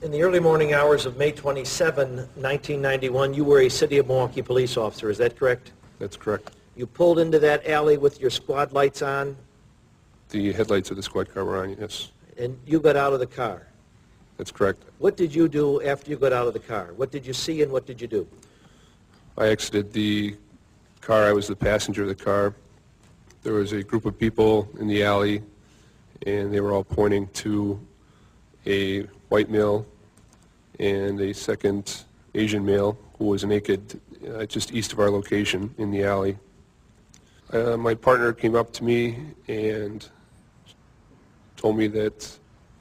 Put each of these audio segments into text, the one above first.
In the early morning hours of May 27, 1991, you were a City of Milwaukee police officer, is that correct? That's correct. You pulled into that alley with your squad lights on, The headlights of the squad car were on, yes. and you got out of the car. That's correct. What did you do after you got out of the car? What did you see and what did you do? I exited the car. I was the passenger of the car. There was a group of people in the alley, and they were all pointing to a white male and a second Asian male who was naked just east of our location in the alley. My partner came up to me and told me that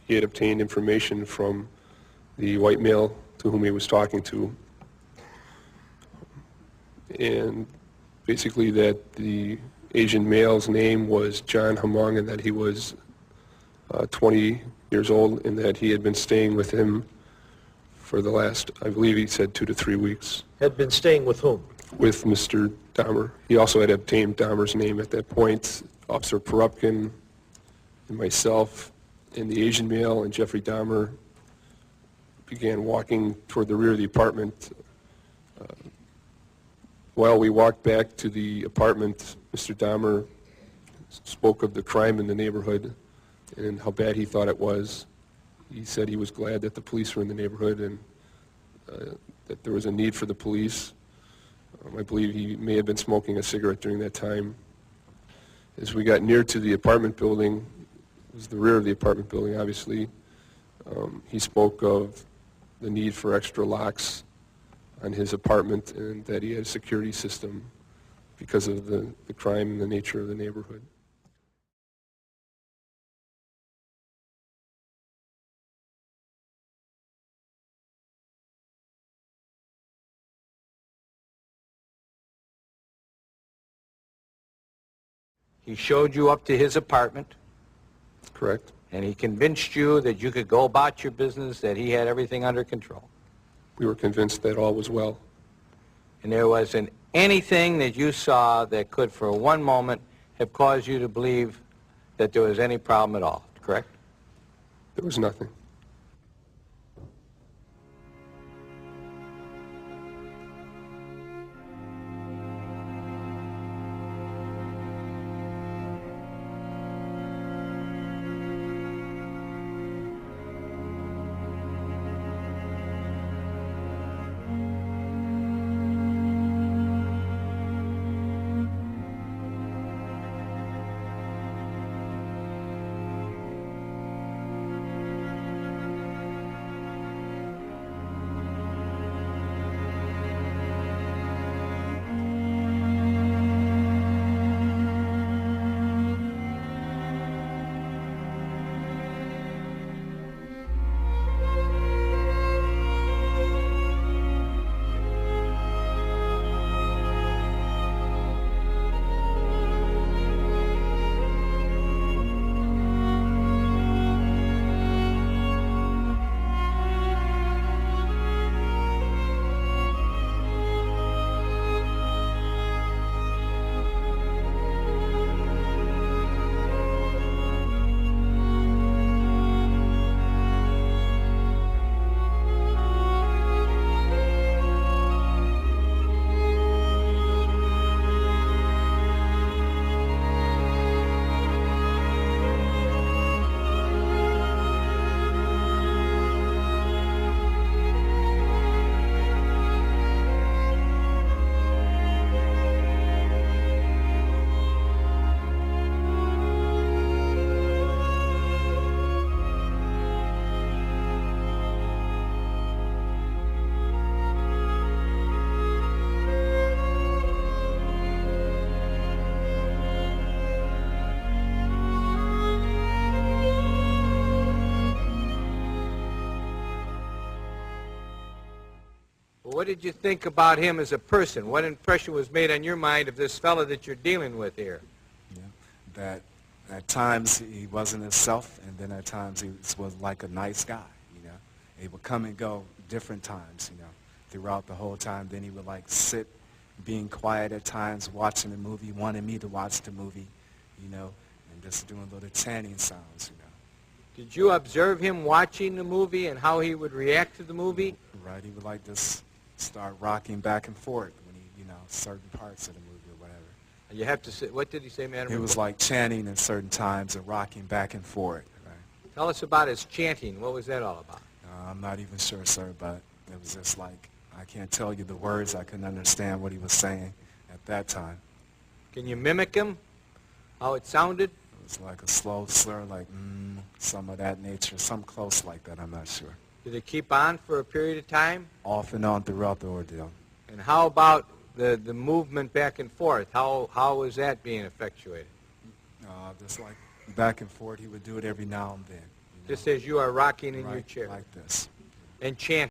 he had obtained information from the white male to whom he was talking to, and basically that the Asian male's name was John Hamong and that he was 20 years old and that he had been staying with him for the last, I believe he said, 2 to 3 weeks. Had been staying with whom? With Mr. Dahmer. He also had obtained Dahmer's name at that point. Officer Perupkin and myself and the Asian male and Jeffrey Dahmer began walking toward the rear of the apartment. While we walked back to the apartment, Mr. Dahmer spoke of the crime in the neighborhood and how bad he thought it was. He said he was glad that the police were in the neighborhood and that there was a need for the police. I believe he may have been smoking a cigarette during that time. As we got near to the apartment building, it was the rear of the apartment building, obviously, he spoke of the need for extra locks on his apartment and that he had a security system because of the crime and the nature of the neighborhood. He showed you up to his apartment, Correct? and he convinced you that you could go about your business, that he had everything under control. We were convinced that all was well. And there wasn't anything that you saw that could, for one moment, have caused you to believe that there was any problem at all, correct? There was nothing. What did you think about him as a person? What impression was made on your mind of this fellow that you're dealing with here? Yeah, that at times he wasn't himself, and then at times he was like a nice guy, you know. He would come and go different times, you know, throughout the whole time. Then he would like sit, being quiet at times, watching the movie, wanting me to watch the movie, you know, and just doing little chanting sounds, you know. Did you observe him watching the movie and how he would react to the movie? Right, he would like just start rocking back and forth when he, you know, certain parts of the movie or whatever. You have to say, what did he say, Madam? It was like chanting at certain times and rocking back and forth. Right. Tell us about his chanting. What was that all about? I'm not even sure, sir, but it was just like, I can't tell you the words. I couldn't understand what he was saying at that time. Can you mimic him? How it sounded? It was like a slow slur, like, some of that nature, some close like that, I'm not sure. Did it keep on for a period of time? Off and on throughout the ordeal. And how about the movement back and forth? How was that being effectuated? Just like back and forth, he would do it every now and then. You know? Just as you are rocking in your Right, chair like this. and chanting.